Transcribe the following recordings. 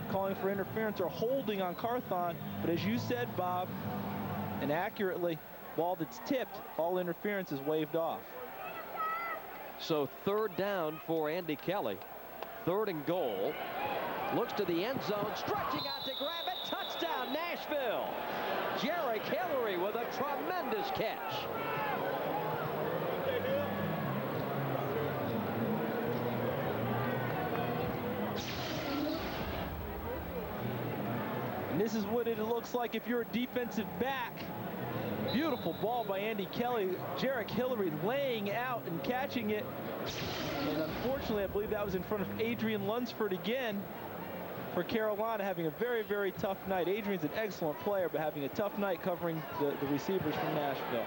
calling for interference or holding on Carthon. But as you said, Bob, and accurately, ball that's tipped, all interference is waved off. So third down for Andy Kelly. Third and goal. Looks to the end zone, stretching out to grab it. Touchdown, Nashville. Jarek Hillary with a tremendous catch. And this is what it looks like if you're a defensive back. Beautiful ball by Andy Kelly. Jarek Hillary laying out and catching it. And unfortunately, I believe that was in front of Adrian Lunsford again for Carolina, having a very, very tough night. Adrian's an excellent player, but having a tough night covering the receivers from Nashville.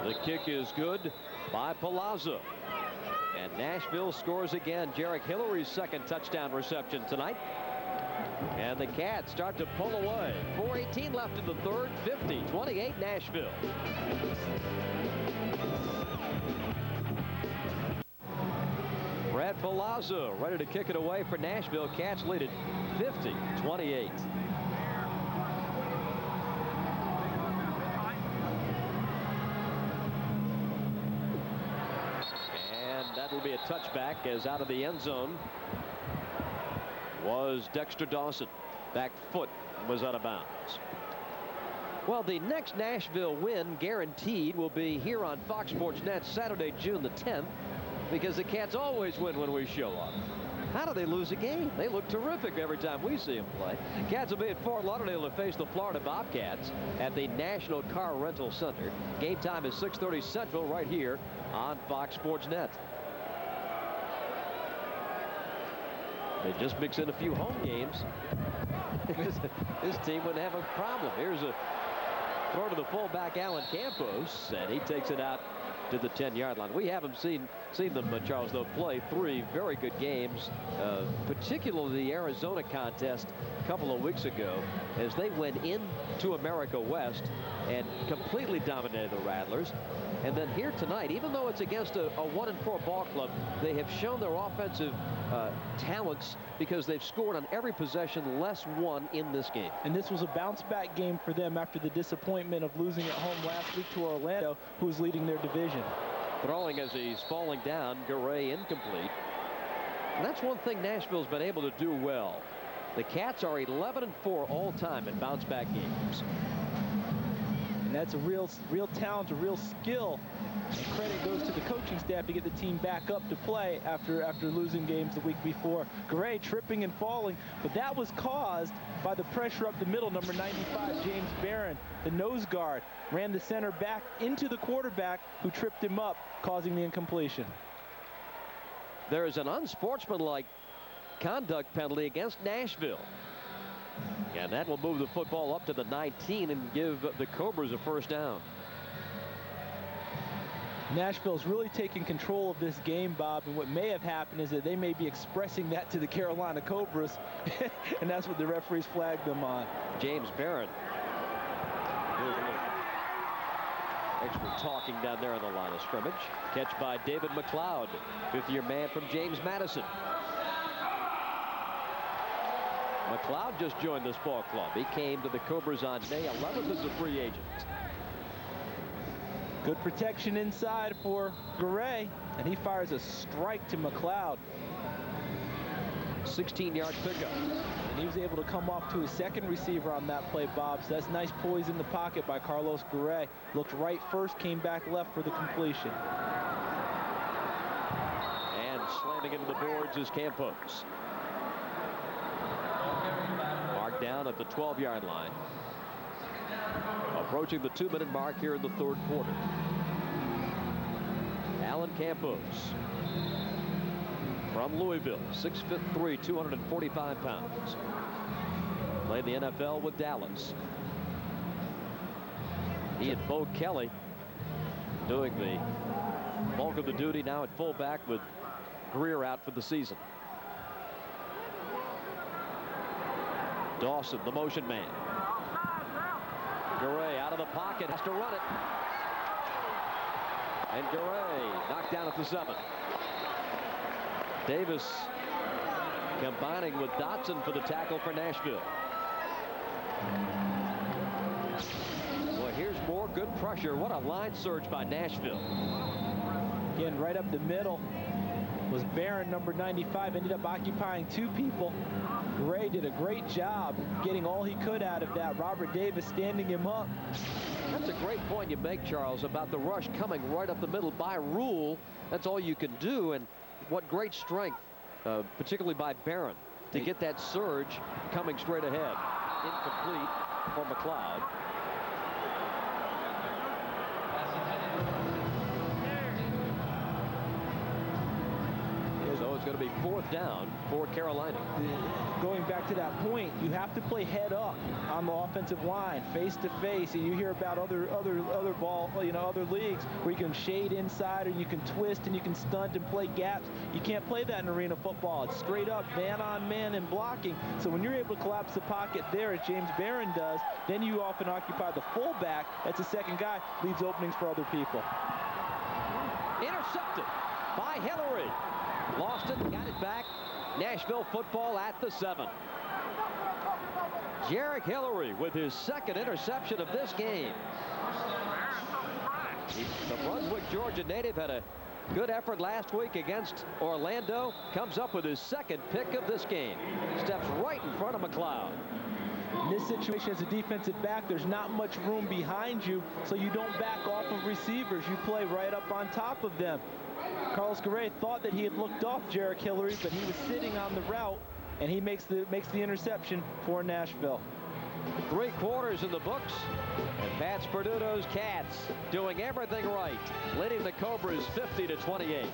The kick is good by Palazzo. And Nashville scores again. Jarek Hillary's second touchdown reception tonight. And the Cats start to pull away. 4:18 left in the third. 50-28 Nashville. Brad Palazzo ready to kick it away for Nashville. Cats lead it 50-28. And that will be a touchback, as out of the end zone was Dexter Dawson. Back foot was out of bounds. Well, the next Nashville win guaranteed will be here on Fox Sports Net Saturday, June the 10th, because the Cats always win when we show up. How do they lose a game? They look terrific every time we see them play. Cats will be at Fort Lauderdale to face the Florida Bobcats at the National Car Rental Center. Game time is 6:30 Central right here on Fox Sports Net. They just mix in a few home games. This team wouldn't have a problem. Here's a throw to the fullback, Alan Campos, and he takes it out to the 10-yard line. We haven't seen them, Charles, though, play three very good games, particularly the Arizona contest a couple of weeks ago, as they went into America West and completely dominated the Rattlers. And then here tonight, even though it's against a 1-4 ball club, they have shown their offensive talents, because they've scored on every possession less one in this game. And this was a bounce-back game for them after the disappointment of losing at home last week to Orlando, who's leading their division. Throwing as he's falling down, Garay incomplete. And that's one thing Nashville's been able to do well. The Cats are 11-4 all time in bounce-back games. And that's a real talent, a real skill. And credit goes to the coaching staff to get the team back up to play after losing games the week before. Garay tripping and falling, but that was caused by the pressure up the middle. Number 95, James Barron, the nose guard, ran the center back into the quarterback, who tripped him up, causing the incompletion. There is an unsportsmanlike conduct penalty against Nashville. And that will move the football up to the 19 and give the Cobras a first down. Nashville's really taking control of this game, Bob, and what may have happened is that they may be expressing that to the Carolina Cobras, and that's what the referees flagged them on. James Barron. Extra talking down there on the line of scrimmage. Catch by David McLeod, fifth-year man from James Madison. McLeod just joined this ball club. He came to the Cobras on May 11th as a free agent. Good protection inside for Garay, and he fires a strike to McLeod. 16-yard pickup. And he was able to come off to his second receiver on that play, Bob. So that's nice poise in the pocket by Carlos Garay. Looked right first, came back left for the completion. And slamming into the boards is Campos. Marked down at the 12-yard line. Approaching the 2-minute mark here in the third quarter. Alan Campos from Louisville, 6'3", 245 pounds. Played the NFL with Dallas. He and Bo Kelly doing the bulk of the duty now at fullback, with Greer out for the season. Dawson, the motion man. Garay out of the pocket, has to run it. And Garay knocked down at the 7. Davis combining with Dotson for the tackle for Nashville. Well, here's more good pressure. What a line surge by Nashville. Again, right up the middle was Barron, number 95, ended up occupying 2 people. Gray did a great job getting all he could out of that. Robert Davis standing him up. That's a great point you make, Charles, about the rush coming right up the middle. By rule, that's all you can do, and what great strength, particularly by Barron, to get that surge coming straight ahead. Incomplete for McLeod. So it's going to be 4th down for Carolina. Going back to that point, you have to play head up on the offensive line, face to face. And you hear about other ball, other leagues where you can shade inside, or you can twist and you can stunt and play gaps. You can't play that in arena football. It's straight up man on man and blocking. So when you're able to collapse the pocket there, as James Barron does, then you often occupy the fullback. That's a second guy, leaves openings for other people. Intercepted by Hillary. Lost it, got it back. Nashville football at the 7. Jarek Hillary with his 2nd interception of this game. The Brunswick, Georgia native had a good effort last week against Orlando. Comes up with his 2nd pick of this game. Steps right in front of McLeod. In this situation, as a defensive back, there's not much room behind you, so you don't back off of receivers. You play right up on top of them. Carlos Garay thought that he had looked off Jarek Hillary, but he was sitting on the route, and he makes the interception for Nashville. 3 quarters in the books, and Pat Sperduto's Cats doing everything right, leading the Cobras 50-28.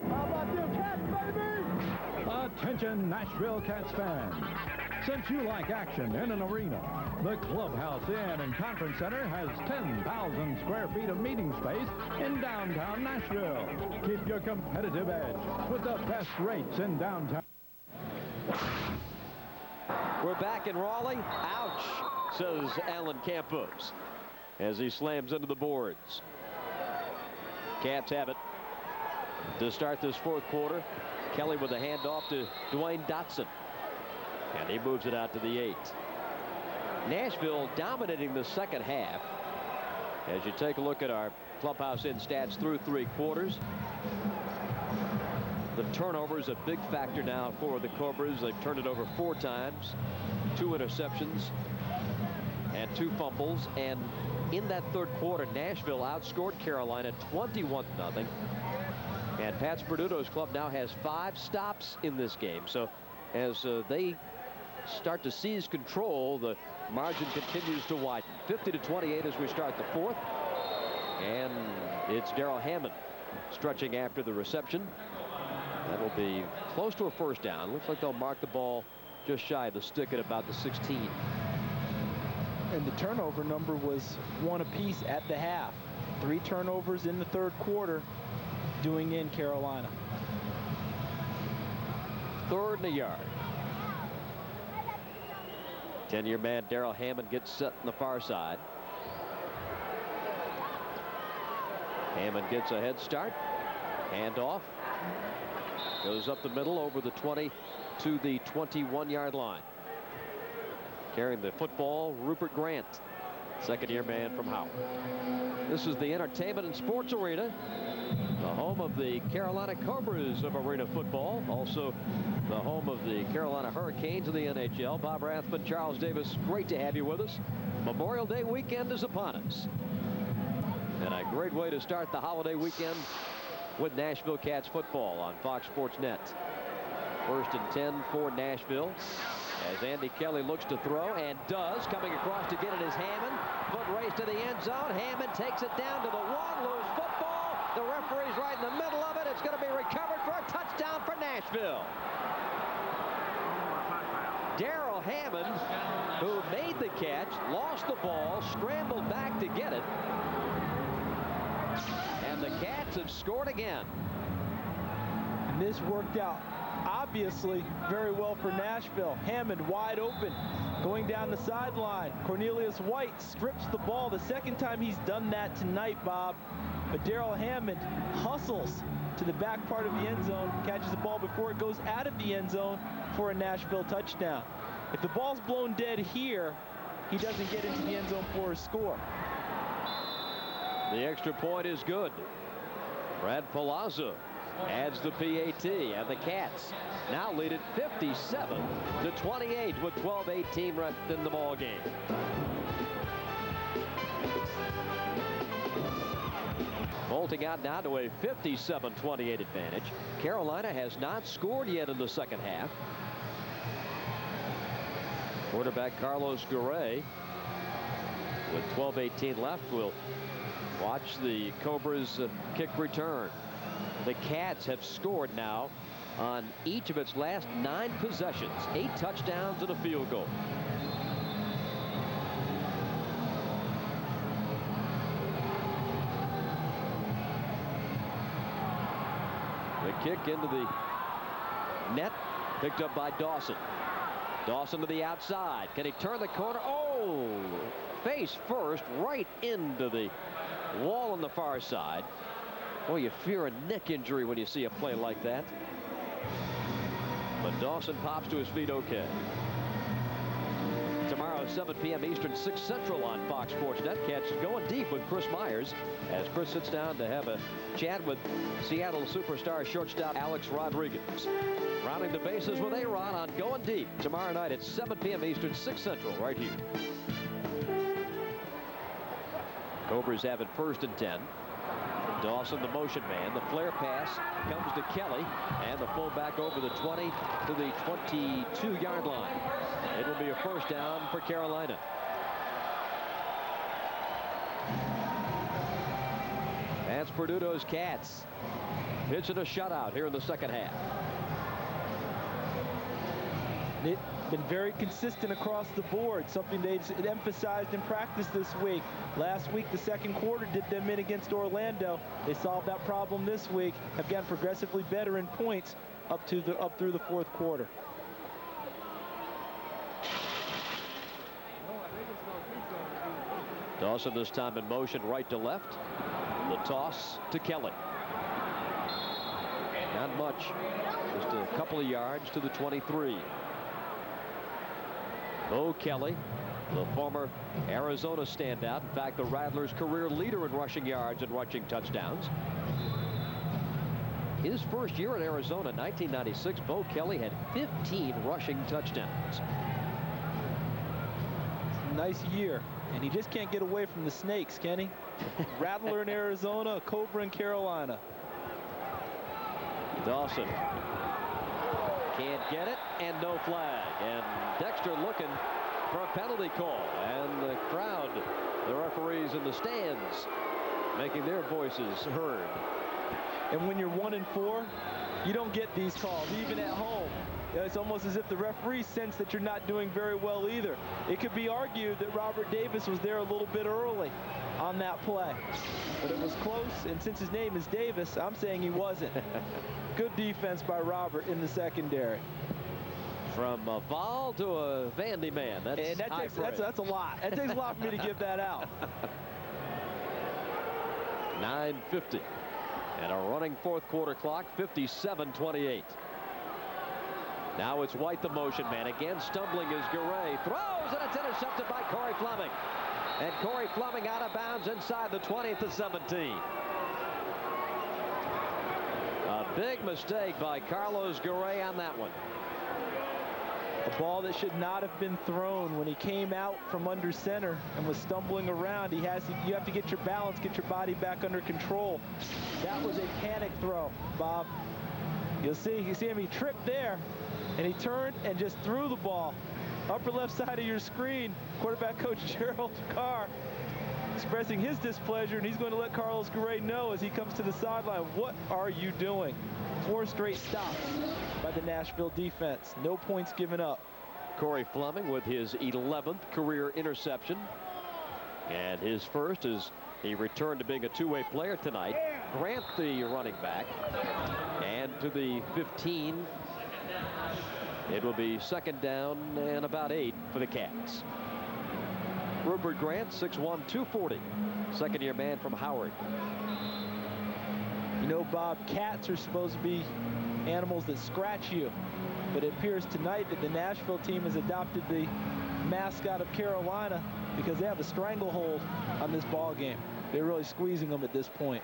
How about them Cats, baby? Attention, Nashville Cats fans. Since you like action in an arena, the Clubhouse Inn and Conference Center has 10,000 square feet of meeting space in downtown Nashville. Keep your competitive edge with the best rates in downtown. We're back in Raleigh. Ouch, says Alan Campos as he slams into the boards. Cats have it to start this 4th quarter. Kelly with a handoff to Dwayne Dotson. And he moves it out to the 8. Nashville dominating the 2nd half. As you take a look at our Clubhouse Inn stats through 3 quarters. The turnover is a big factor now for the Cobras. They've turned it over 4 times. 2 interceptions and 2 fumbles. And in that 3rd quarter, Nashville outscored Carolina 21-0. And Pat Sperduto's club now has 5 stops in this game. So as they start to seize control, the margin continues to widen. 50-28 as we start the 4th. And it's Darrell Hammond stretching after the reception. That'll be close to a 1st down. Looks like they'll mark the ball just shy of the stick at about the 16. And the turnover number was 1 apiece at the half. 3 turnovers in the 3rd quarter, doing in Carolina. 3rd and a yard. 10-year man Darrell Hammond gets set on the far side. Hammond gets a head start. Handoff. Goes up the middle over the 20 to the 21-yard line. Carrying the football, Rupert Grant, 2nd-year man from Howard. This is the Entertainment and Sports Arena, the home of the Carolina Cobras of arena football, also the home of the Carolina Hurricanes of the NHL. Bob Rathman, Charles Davis, great to have you with us. Memorial Day weekend is upon us. And a great way to start the holiday weekend with Nashville Cats football on Fox Sports Net. 1st and 10 for Nashville as Andy Kelly looks to throw and does. Coming across to get it is Hammond. Foot race to the end zone. Hammond takes it down to the 1. Loose football. The referee's right in the middle of it. It's going to be recovered for a touchdown for Nashville. Darrell Hammond, who made the catch, lost the ball, scrambled back to get it. And the Cats have scored again. And this worked out obviously very well for Nashville. Hammond wide open, going down the sideline. Cornelius White strips the ball. The 2nd time he's done that tonight, Bob. But Darrell Hammond hustles to the back part of the end zone, catches the ball before it goes out of the end zone for a Nashville touchdown. If the ball's blown dead here, he doesn't get into the end zone for a score. The extra point is good. Brad Palazzo adds the PAT, and the Cats now lead it 57-28 with 12:18 left in the ball game. Bolting out now to a 57-28 advantage. Carolina has not scored yet in the second half. Quarterback Carlos Garay, with 12:18 left, will watch the Cobras kick return. The Cats have scored now on each of its last 9 possessions, 8 touchdowns and a field goal. The kick into the net, picked up by Dawson. Dawson to the outside. Can he turn the corner? Oh, face first right into the wall on the far side. Boy, you fear a neck injury when you see a play like that. But Dawson pops to his feet okay. Tomorrow, 7 p.m. Eastern, 6 Central on Fox Sports Net. Cats going deep with Chris Myers as Chris sits down to have a chat with Seattle superstar shortstop Alex Rodriguez. Rounding the bases with A-Rod on Going Deep tomorrow night at 7 p.m. Eastern, 6 Central, right here. Cobras have it 1st and 10. Dawson, the motion man. The flare pass comes to Kelly, and the fullback over the 20 to the 22-yard line. It will be a first down for Carolina. That's Perduto's Cats pitching a shutout here in the second half. They've been very consistent across the board, something they emphasized in practice this week. Last week, the second quarter did them in against Orlando. They solved that problem this week, have gotten progressively better in points up through the fourth quarter. Dawson this time in motion right to left. The toss to Kelly. Not much, just a couple of yards to the 23. Bo Kelly, the former Arizona standout. In fact, the Rattlers' career leader in rushing yards and rushing touchdowns. His first year at Arizona, 1996, Bo Kelly had 15 rushing touchdowns. Nice year, and he just can't get away from the Snakes, can he? Rattler in Arizona, a Cobra in Carolina. Dawson can't get it, and no flag. And Dexter looking for a penalty call. And the crowd, the referees in the stands, making their voices heard. And when you're 1-4, you don't get these calls, even at home. It's almost as if the referees sense that you're not doing very well either. It could be argued that Robert Davis was there a little bit early on that play. But it was close, and since his name is Davis, I'm saying he wasn't. Good defense by Robert in the secondary. From a Vol to a Vandy man. That's a lot. It takes a lot for me to give that out. 9:50. And a running fourth quarter clock, 57-28. Now it's White, the motion man. Again, stumbling is Garay. Throws, and it's intercepted by Corey Fleming. And Corey Fleming out of bounds inside the 20 to 17. A big mistake by Carlos Garay on that one. A ball that should not have been thrown when he came out from under center and was stumbling around. You have to get your balance, get your body back under control. That was a panic throw, Bob. You see him, he tripped there, and he turned and just threw the ball. Upper left side of your screen, quarterback coach Gerald Carr expressing his displeasure, and he's going to let Carlos Garay know as he comes to the sideline, what are you doing? 4 straight stops by the Nashville defense. No points given up. Corey Fleming with his 11th career interception. And his first as he returned to being a two-way player tonight. Grant, the running back. And to the 15. It will be second down and about 8 for the Cats. Rupert Grant, 6'1", 240. Second-year man from Howard. know, Bob, cats are supposed to be animals that scratch you. But it appears tonight that the Nashville team has adopted the mascot of Carolina because they have a stranglehold on this ball game. They're really squeezing them at this point.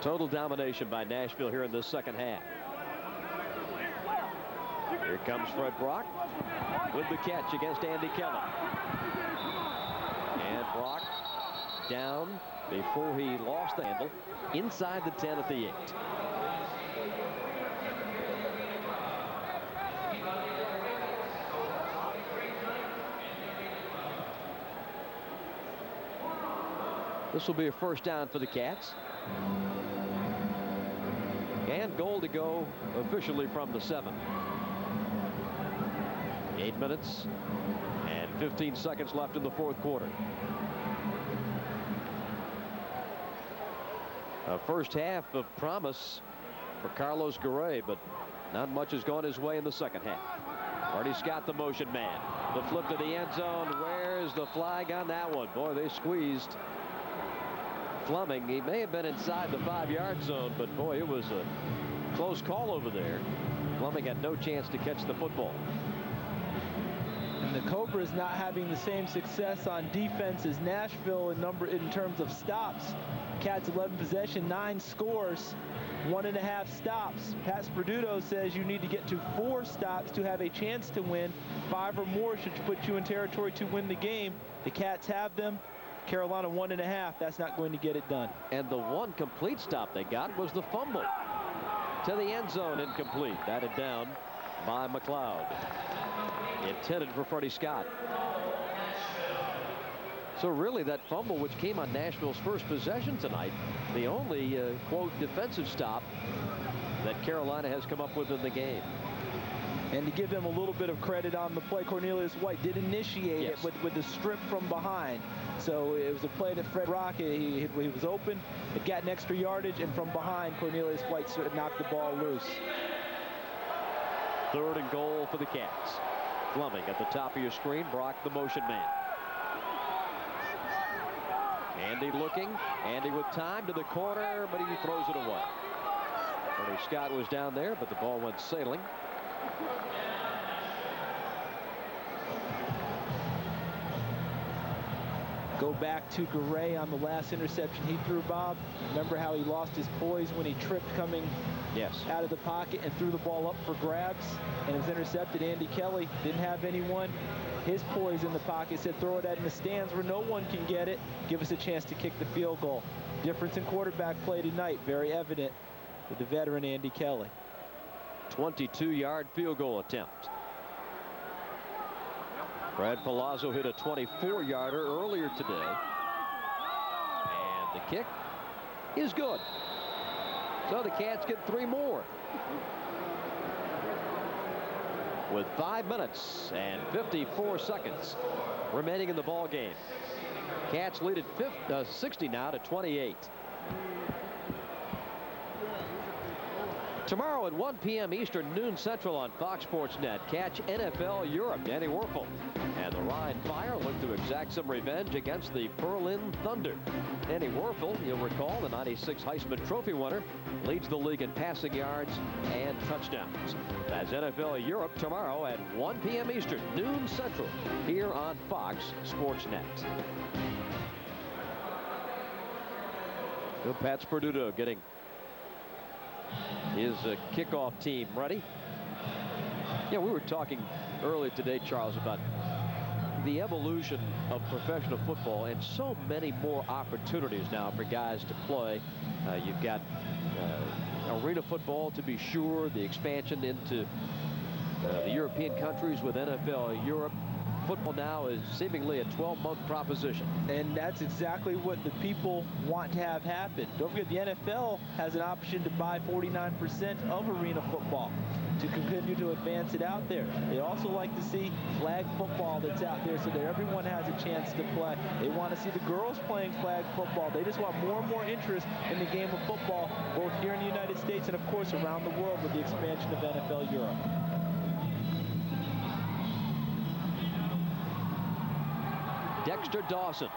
Total domination by Nashville here in the second half. Here comes Fred Brock with the catch against Andy Kelly. And Brock down before he lost the handle inside the 10 at the 8. This will be a first down for the Cats. And goal to go officially from the 7. 8 minutes and 15 seconds left in the fourth quarter. A first half of promise for Carlos Garay, but not much has gone his way in the second half. Artie Scott, the motion man. The flip to the end zone. Where's the flag on that one? Boy, they squeezed Fleming. He may have been inside the 5-yard zone, but boy, it was a close call over there. Fleming had no chance to catch the football. And the Cobras not having the same success on defense as Nashville in terms of stops. Cats 11 possession, 9 scores, 1.5 stops. Pat Sperduto says you need to get to 4 stops to have a chance to win. 5 or more should put you in territory to win the game. The Cats have them. Carolina 1.5. That's not going to get it done. And the one complete stop they got was the fumble to the end zone, incomplete. Batted down by McLeod. Intended for Freddie Scott. So really that fumble, which came on Nashville's first possession tonight, the only quote defensive stop that Carolina has come up with in the game. And to give them a little bit of credit on the play, Cornelius White did initiate it with the strip from behind. So it was a play that Fred Rock, he was open, it got an extra yardage, and from behind, Cornelius White sort of knocked the ball loose. 3rd and goal for the Cats. Fleming at the top of your screen. Brock, the motion man. Andy looking. Andy with time to the corner, but he throws it away. Freddie Scott was down there, but the ball went sailing. Go back to Garay on the last interception he threw, Bob. Remember how he lost his poise when he tripped coming out of the pocket and threw the ball up for grabs, and it was intercepted. Andy Kelly didn't have anyone. His poise in the pocket said, throw it in the stands where no one can get it. Give us a chance to kick the field goal. Difference in quarterback play tonight, very evident with the veteran Andy Kelly. 22-yard field goal attempt. Brad Palazzo hit a 24-yarder earlier today. And the kick is good. So the Cats get 3 more. With 5 minutes and 54 seconds remaining in the ball game. Cats lead at 60 now to 28. Tomorrow at 1 p.m. Eastern, noon Central on Fox Sports Net, catch NFL Europe. Danny Werfel and the Rhine Fire look to exact some revenge against the Berlin Thunder. Danny Werfel, you'll recall, the '96 Heisman Trophy winner, leads the league in passing yards and touchdowns. That's NFL Europe tomorrow at 1 p.m. Eastern, noon Central, here on Fox Sports Net. Well, Pat Sperduto getting his kickoff team ready. Yeah, we were talking earlier today, Charles, about the evolution of professional football and so many more opportunities now for guys to play. You've got arena football, to be sure, the expansion into the European countries with NFL Europe. Football now is seemingly a 12-month proposition. And that's exactly what the people want to have happen. Don't forget, the NFL has an option to buy 49% of arena football to continue to advance it out there. They also like to see flag football that's out there so that everyone has a chance to play. They want to see the girls playing flag football. They just want more and more interest in the game of football, both here in the United States and, of course, around the world with the expansion of NFL Europe. Dexter Dawson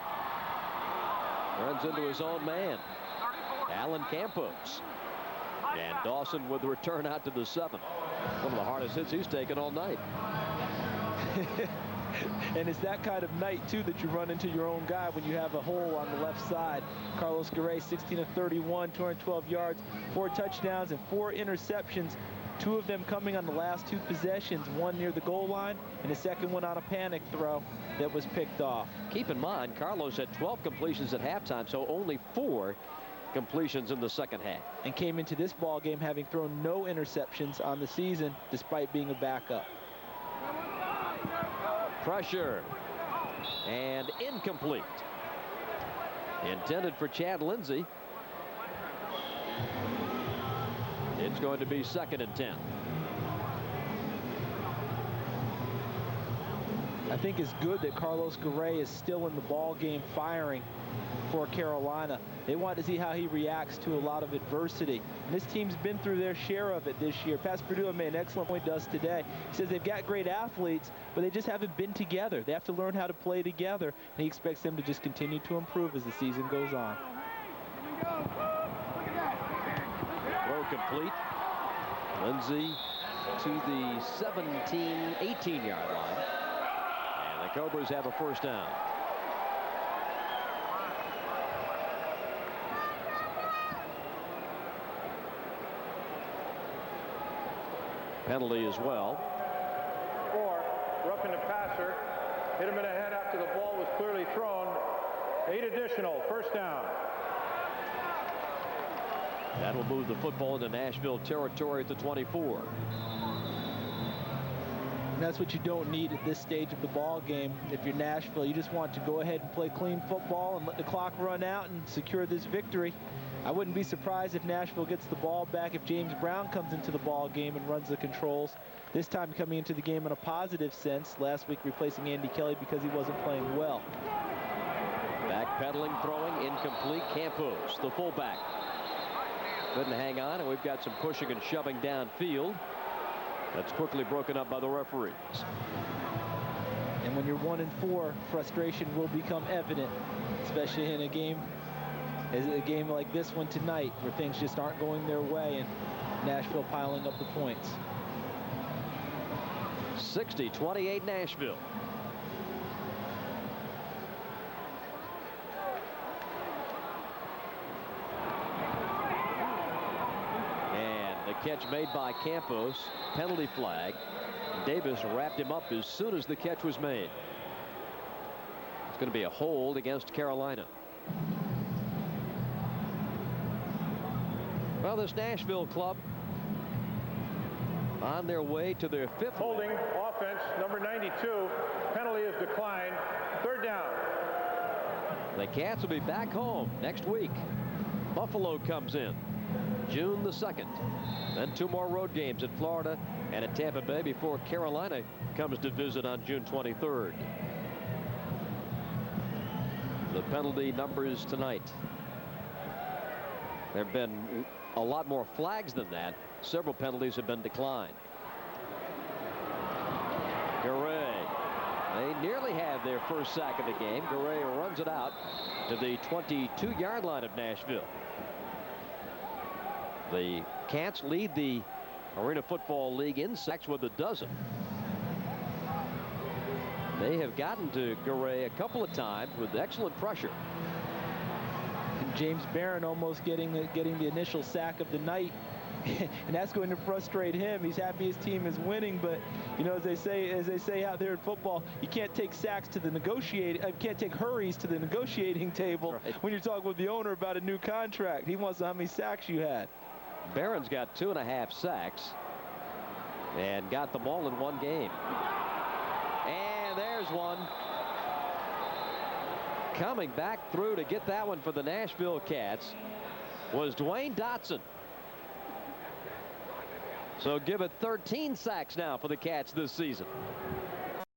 runs into his own man. Alan Campos. And Dawson with the return out to the 7. One of the hardest hits he's taken all night. And it's that kind of night, too, that you run into your own guy when you have a hole on the left side. Carlos Garay, 16 of 31, 212 yards, 4 touchdowns, and 4 interceptions. 2 of them coming on the last 2 possessions, one near the goal line and the second one on a panic throw that was picked off. Keep in mind, Carlos had 12 completions at halftime, so only 4 completions in the second half. And came into this ball game having thrown no interceptions on the season, despite being a backup. Pressure. And incomplete. Intended for Chad Lindsey. It's going to be 2nd and 10. I think it's good that Carlos Garay is still in the ball game firing for Carolina. They want to see how he reacts to a lot of adversity. And this team's been through their share of it this year. Pat Purdue made an excellent point to us today. He says they've got great athletes, but they just haven't been together. They have to learn how to play together. And he expects them to just continue to improve as the season goes on. Throw complete. Lindsey to the 17, 18-yard line. And the Cobras have a first down. Penalty as well. 4, roughing the passer. Hit him in the head after the ball was clearly thrown. 8 additional, first down. That will move the football into Nashville territory at the 24. And that's what you don't need at this stage of the ball game. If you're Nashville, you just want to go ahead and play clean football and let the clock run out and secure this victory. I wouldn't be surprised if Nashville gets the ball back if James Brown comes into the ball game and runs the controls. This time coming into the game in a positive sense. Last week replacing Andy Kelly because he wasn't playing well. Backpedaling, throwing, incomplete. Campos, the fullback. Couldn't hang on, and we've got some pushing and shoving downfield. That's quickly broken up by the referees. And when you're 1-4, frustration will become evident, especially in a game like this one tonight, where things just aren't going their way and Nashville piling up the points. 60-28 Nashville. And the catch made by Campos, penalty flag. Davis wrapped him up as soon as the catch was made. It's going to be a hold against Carolina. Well, this Nashville club on their way to their 5th Holding offense, number 92. Penalty is declined. 3rd down. The Cats will be back home next week. Buffalo comes in June the 2nd. Then 2 more road games at Florida and at Tampa Bay before Carolina comes to visit on June 23rd. The penalty numbers tonight. There have been a lot more flags than that. Several penalties have been declined. Garay. They nearly have their first sack of the game. Garay runs it out to the 22-yard line of Nashville. The Cats lead the Arena Football League in sacks with 12. They have gotten to Garay a couple of times with excellent pressure. And James Barron almost getting the initial sack of the night. And that's going to frustrate him. He's happy his team is winning, but you know, as they say out there in football, you can't take sacks to the can't take hurries to the negotiating table. Right. When you're talking with the owner about a new contract. He wants to know how many sacks you had. Barron's got 2.5 sacks and got them all in one game. And there's one. Coming back through to get that one for the Nashville Cats was Dwayne Dotson. So give it 13 sacks now for the Cats this season.